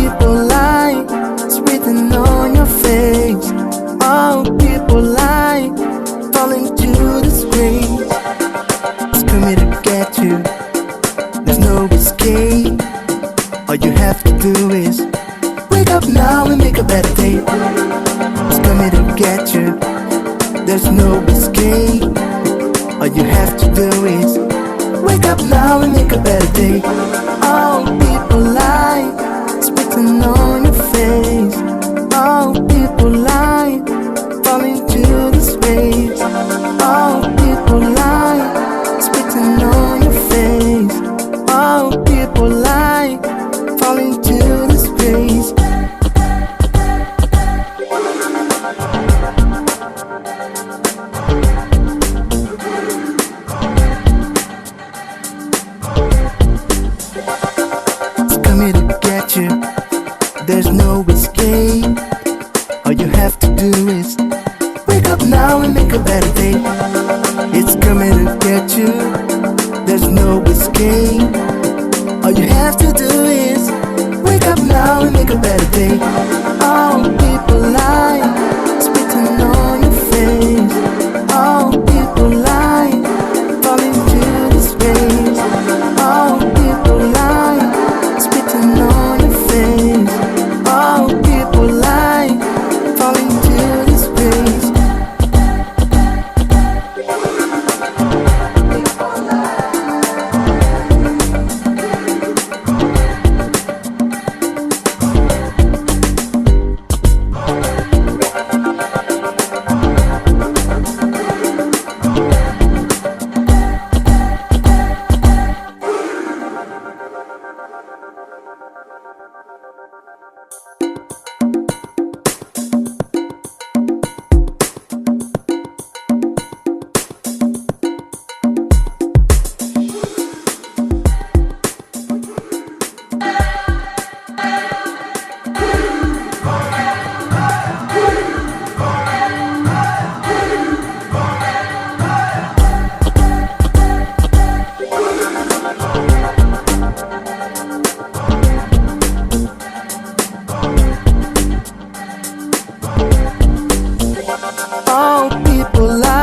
people lie, it's written on your face. All people lie, fall into disgrace. It's coming to get you, there's no escape. All you have to do is wake up now and make a better day. It's coming to get you, there's no escape. All you have to do is wake up now and make a better day. All people lie, it's written on your face. All people lie, fall into disgrace. All people lie, it's written on your face. All people lie, fall into disgrace. There's no escape. All you have to do is wake up now and make a better day. It's coming to get you, there's no escape. All you have to do is wake up now and make a better day. All people lie, it's written on your face. All people lie, fall into disgrace. All people lie, it's written on your face. All people lie, fall into disgrace. All people lie.